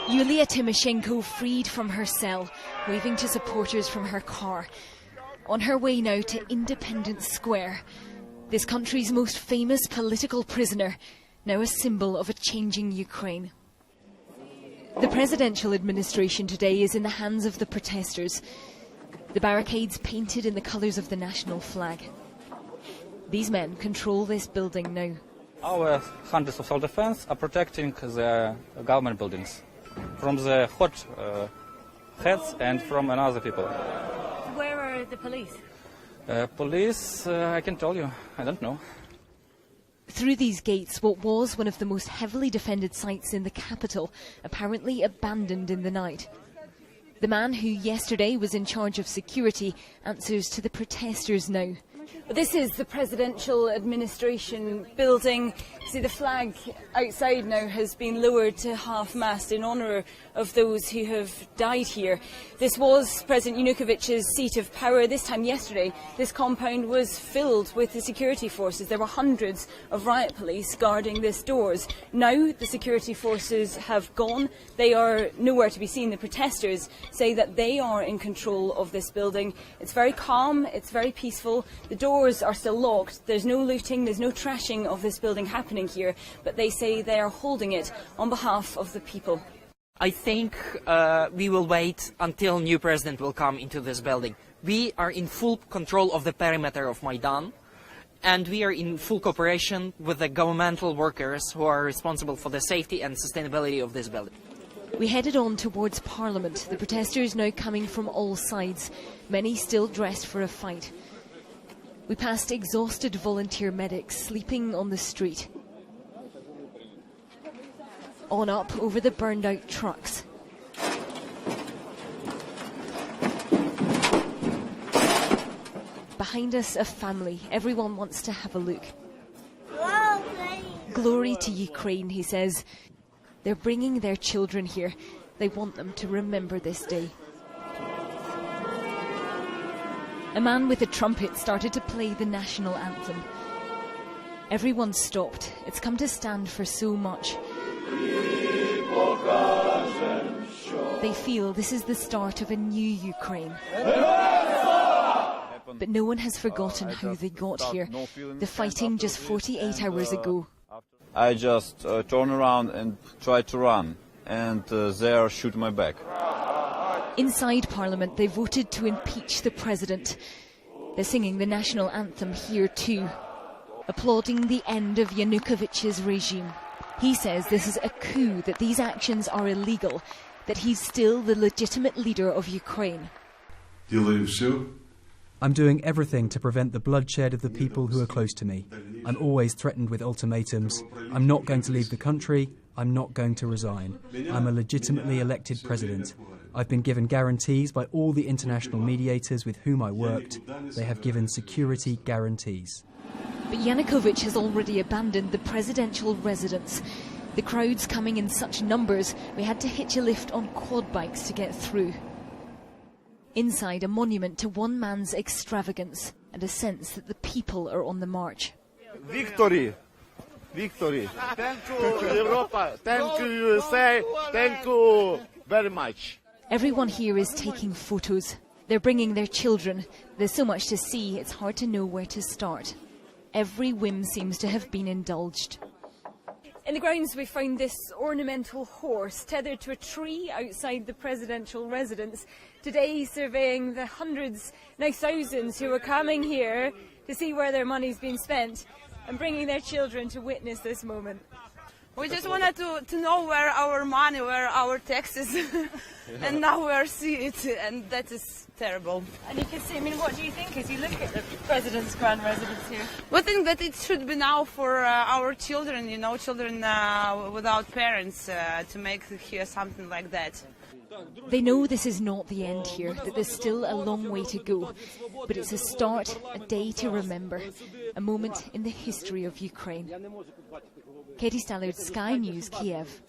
Yulia Tymoscenko freed from her cell, waving to supporters from her car. On her way now to Independence Square, this country's most famous political prisoner, now a symbol of a changing Ukraine. The presidential administration today is in the hands of the protesters, the barricades painted in the colours of the national flag. These men control this building now. Our hundreds of self-defense are protecting the government buildings from the hot heads and from another people. Where are the police? Police, I can tell you, I don't know. Through these gates, what was one of the most heavily defended sites in the capital, apparently abandoned in the night. The man who yesterday was in charge of security answers to the protesters now. This is the presidential administration building. See, the flag outside now has been lowered to half-mast in honour of those who have died here. This was President Yanukovych's seat of power. This time yesterday, this compound was filled with the security forces. There were hundreds of riot police guarding these doors. Now the security forces have gone. They are nowhere to be seen. The protesters say that they are in control of this building. It's very calm, it's very peaceful. The doors are still locked. There's no looting, there's no trashing of this building happening here, but they say they are holding it on behalf of the people. I think we will wait until new president will come into this building. We are in full control of the perimeter of Maidan, and we are in full cooperation with the governmental workers who are responsible for the safety and sustainability of this building. We headed on towards Parliament, the protesters now coming from all sides, many still dressed for a fight. We passed exhausted volunteer medics sleeping on the street. On up over the burned out trucks. Behind us, a family. Everyone wants to have a look. Glory to Ukraine, he says. They're bringing their children here. They want them to remember this day. A man with a trumpet started to play the national anthem. Everyone stopped. It's come to stand for so much. They feel this is the start of a new Ukraine. But no one has forgotten how they got here. The fighting just 48 hours ago. I just turn around and try to run, and they shoot my back. Inside Parliament, they voted to impeach the president. They're singing the national anthem here too, applauding the end of Yanukovych's regime. He says this is a coup, that these actions are illegal, that he's still the legitimate leader of Ukraine. I'm doing everything to prevent the bloodshed of the people who are close to me. I'm always threatened with ultimatums. I'm not going to leave the country. I'm not going to resign. I'm a legitimately elected president. I've been given guarantees by all the international mediators with whom I worked. They have given security guarantees. But Yanukovych has already abandoned the presidential residence. The crowds coming in such numbers, we had to hitch a lift on quad bikes to get through. Inside, a monument to one man's extravagance and a sense that the people are on the march. Victory! Victory! Thank you, Europa! Thank you, USA! Thank you very much! Everyone here is taking photos. They're bringing their children. There's so much to see, it's hard to know where to start. Every whim seems to have been indulged. In the grounds we found this ornamental horse tethered to a tree outside the presidential residence. Today surveying the hundreds, now thousands, who are coming here to see where their money's been spent and bringing their children to witness this moment. We just wanted to know where our money, where our taxes, and now we see it, and that is terrible. And you can see, I mean, what do you think as you look at the president's grand residence here? We think that it should be now for our children, you know, children without parents, to make here something like that. They know this is not the end here, that there's still a long way to go. But it's a start, a day to remember, a moment in the history of Ukraine. Katie Stallard, Sky News, Kiev.